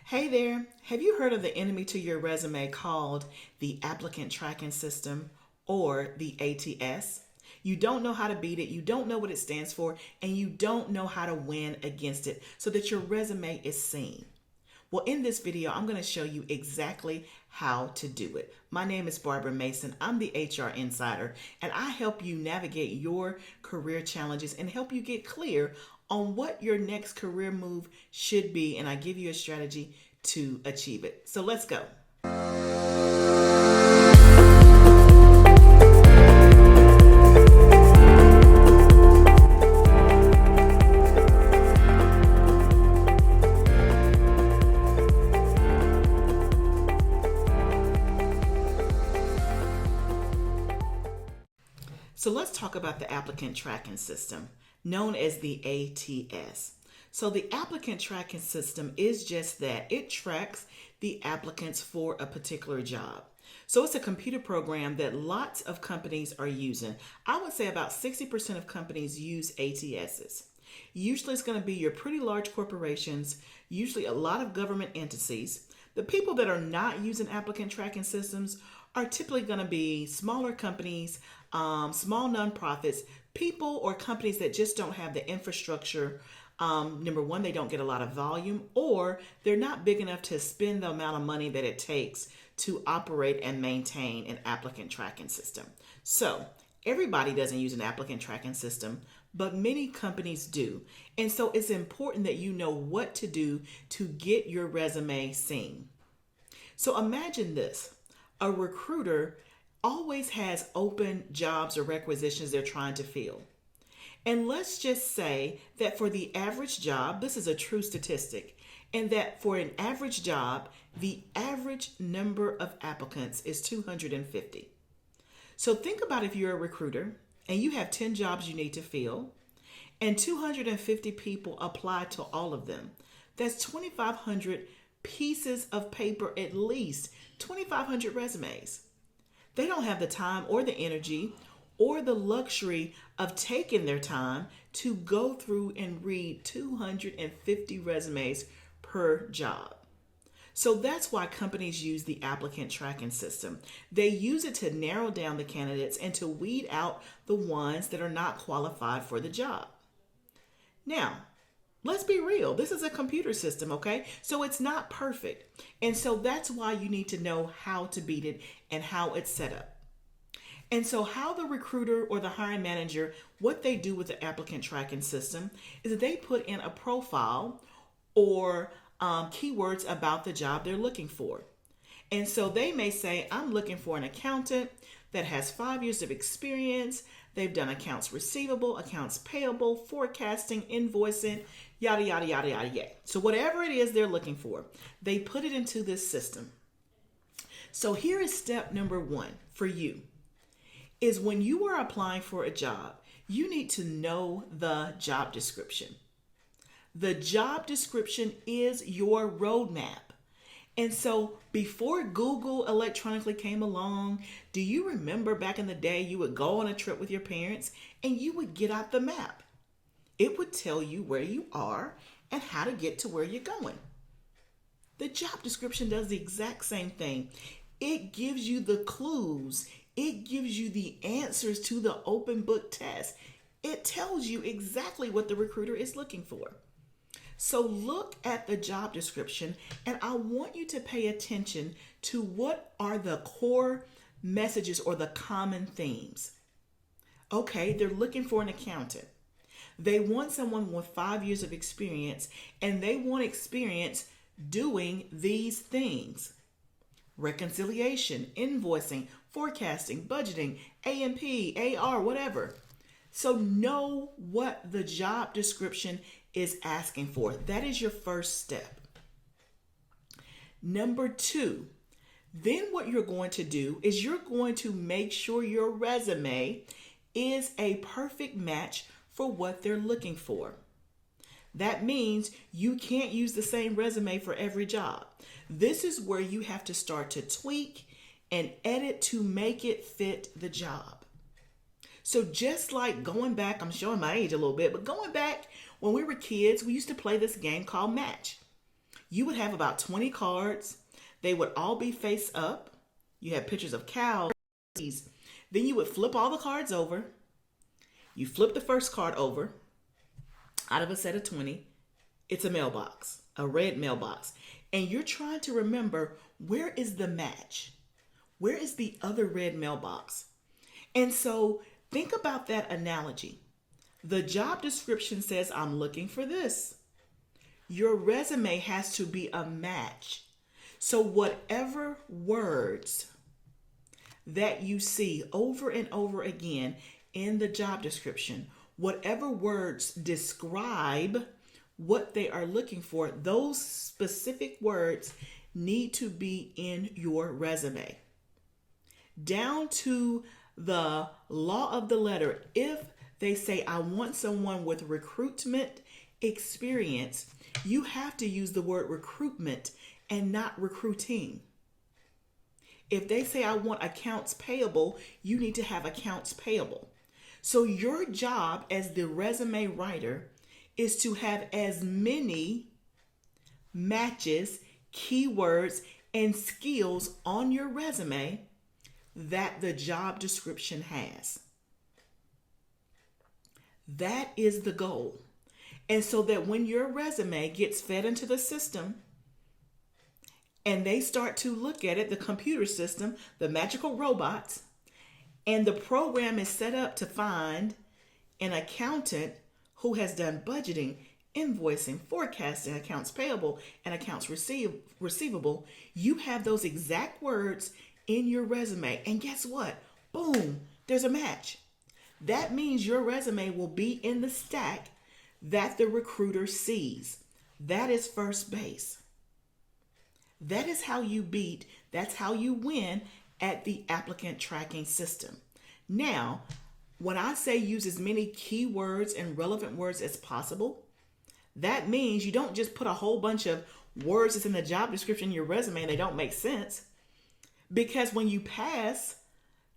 Hey there, have you heard of the enemy to your resume called the applicant tracking system or the ATS? You don't know how to beat it, you don't know what it stands for, and you don't know how to win against it so that your resume is seen. Well, in this video, I'm going to show you exactly how to do it. My name is Barbara Mason. I'm the HR Insider, and I help you navigate your career challenges and help you get clear on what your next career move should be, and I give you a strategy to achieve it. So let's go. So let's talk about the applicant tracking system, known as the ATS. So the applicant tracking system is just that. It tracks the applicants for a particular job. So it's a computer program that lots of companies are using. I would say about 60% of companies use ATSs. Usually it's going to be your pretty large corporations, usually a lot of government entities. The people that are not using applicant tracking systems are typically going to be smaller companies, small nonprofits, people or companies that just don't have the infrastructure. Number one, they don't get a lot of volume, or they're not big enough to spend the amount of money that it takes to operate and maintain an applicant tracking system. So everybody doesn't use an applicant tracking system, but many companies do. And so it's important that you know what to do to get your resume seen. So imagine this. A recruiter always has open jobs or requisitions they're trying to fill. And let's just say that for the average job, this is a true statistic, and that for an average job, the average number of applicants is 250. So think about if you're a recruiter and you have 10 jobs you need to fill, and 250 people apply to all of them. That's 2,500 pieces of paper, at least 2,500 resumes. They don't have the time or the energy or the luxury of taking their time to go through and read 250 resumes per job. So that's why companies use the applicant tracking system. They use it to narrow down the candidates and to weed out the ones that are not qualified for the job. Now, let's be real. This is a computer system, okay? So it's not perfect. And so that's why you need to know how to beat it and how it's set up. And so how the recruiter or the hiring manager, what they do with the applicant tracking system is that they put in a profile or keywords about the job they're looking for. And so they may say, I'm looking for an accountant that has 5 years of experience. They've done accounts receivable, accounts payable, forecasting, invoicing, yada, yada, yada, yada, yada. So whatever it is they're looking for, they put it into this system. So here is step number one for you, is when you are applying for a job, you need to know the job description. The job description is your roadmap. And so before Google electronically came along, do you remember back in the day you would go on a trip with your parents and you would get out the map? It would tell you where you are and how to get to where you're going. The job description does the exact same thing. It gives you the clues. It gives you the answers to the open book test. It tells you exactly what the recruiter is looking for. So look at the job description, and I want you to pay attention to what are the core messages or the common themes. Okay, they're looking for an accountant. They want someone with 5 years of experience, and they want experience doing these things: reconciliation, invoicing, forecasting, budgeting, A&P, AR, whatever. So know what the job description is asking for. That is your first step. Number two, then what you're going to do is you're going to make sure your resume is a perfect match for what they're looking for. That means you can't use the same resume for every job. This is where you have to start to tweak and edit to make it fit the job. So just like going back, I'm showing my age a little bit, but going back when we were kids, we used to play this game called Match. You would have about 20 cards. They would all be face up. You have pictures of cows. Then you would flip all the cards over. You flip the first card over out of a set of 20. It's a mailbox, a red mailbox. And you're trying to remember, where is the match? Where is the other red mailbox? And so think about that analogy. The job description says, I'm looking for this. Your resume has to be a match. So whatever words that you see over and over again in the job description, whatever words describe what they are looking for, those specific words need to be in your resume. Down to the law of the letter, if they say, I want someone with recruitment experience, you have to use the word recruitment and not recruiting. If they say, I want accounts payable, you need to have accounts payable. So your job as the resume writer is to have as many matches, keywords, and skills on your resume that the job description has. That is the goal. And so that when your resume gets fed into the system and they start to look at it, the computer system, the magical robots, and the program is set up to find an accountant who has done budgeting, invoicing, forecasting, accounts payable, and accounts receivable, you have those exact words in your resume. And guess what? Boom, there's a match. That means your resume will be in the stack that the recruiter sees. That is first base. That is how you beat, that's how you win at the applicant tracking system. Now, when I say use as many keywords and relevant words as possible, that means you don't just put a whole bunch of words that's in the job description in your resume and they don't make sense. Because when you pass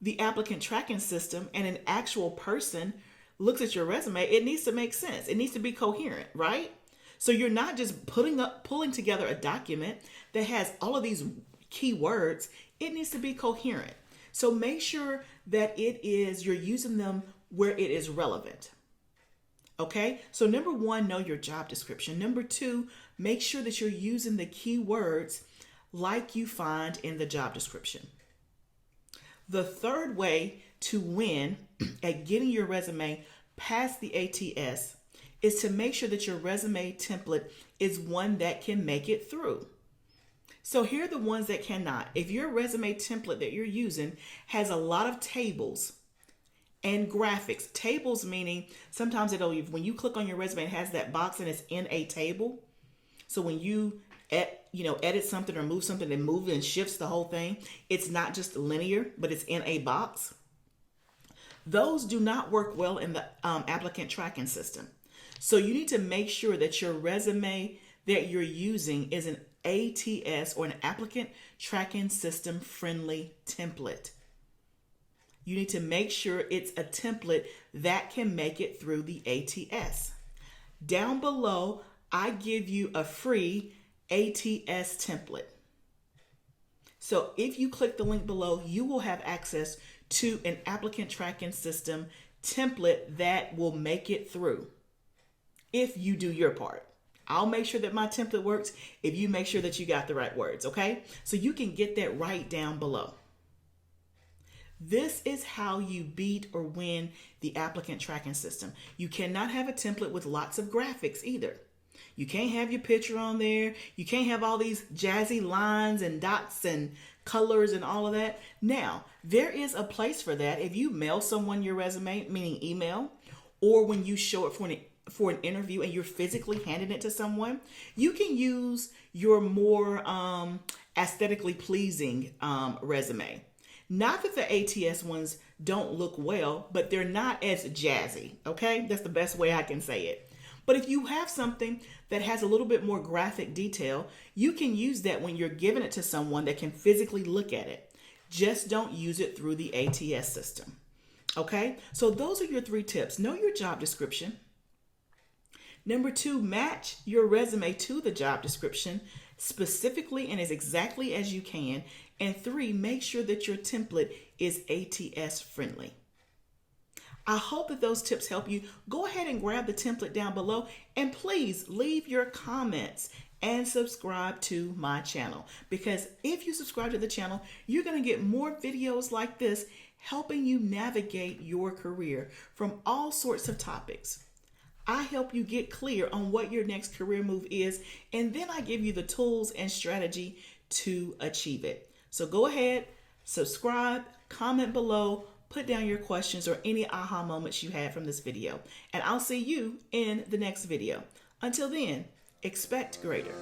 the applicant tracking system and an actual person looks at your resume, it needs to make sense. It needs to be coherent, right? So you're not just pulling together a document that has all of these keywords. It needs to be coherent. So make sure that you're using them where it is relevant. Okay? So number one, know your job description. Number two, make sure that you're using the keywords like you find in the job description. The third way to win at getting your resume past the ATS is to make sure that your resume template is one that can make it through. So here are the ones that cannot. If your resume template that you're using has a lot of tables and graphics, tables meaning sometimes when you click on your resume, it has that box and it's in a table. So when you edit something or move something and move and shifts the whole thing, it's not just linear, but it's in a box. Those do not work well in the applicant tracking system. So you need to make sure that your resume that you're using is an ATS or an applicant tracking system friendly template. You need to make sure it's a template that can make it through the ATS. Down below, I give you a free ATS template. So if you click the link below, you will have access to an applicant tracking system template that will make it through if you do your part. I'll make sure that my template works if you make sure that you got the right words, okay? So you can get that right down below. This is how you beat or win the applicant tracking system. You cannot have a template with lots of graphics either. You can't have your picture on there. You can't have all these jazzy lines and dots and colors and all of that. Now, there is a place for that. If you mail someone your resume, meaning email, or when you show it for an interview and you're physically handing it to someone, you can use your more aesthetically pleasing resume. Not that the ATS ones don't look well, but they're not as jazzy, okay? That's the best way I can say it. But if you have something that has a little bit more graphic detail, you can use that when you're giving it to someone that can physically look at it. Just don't use it through the ATS system, okay? So those are your 3 tips. Know your job description. Number 2, match your resume to the job description specifically and as exactly as you can. And 3, make sure that your template is ATS friendly. I hope that those tips help you. Go ahead and grab the template down below, and please leave your comments and subscribe to my channel, because if you subscribe to the channel, you're going to get more videos like this helping you navigate your career from all sorts of topics. I help you get clear on what your next career move is, and then I give you the tools and strategy to achieve it. So go ahead, subscribe, comment below, put down your questions or any aha moments you had from this video, and I'll see you in the next video. Until then, expect greater.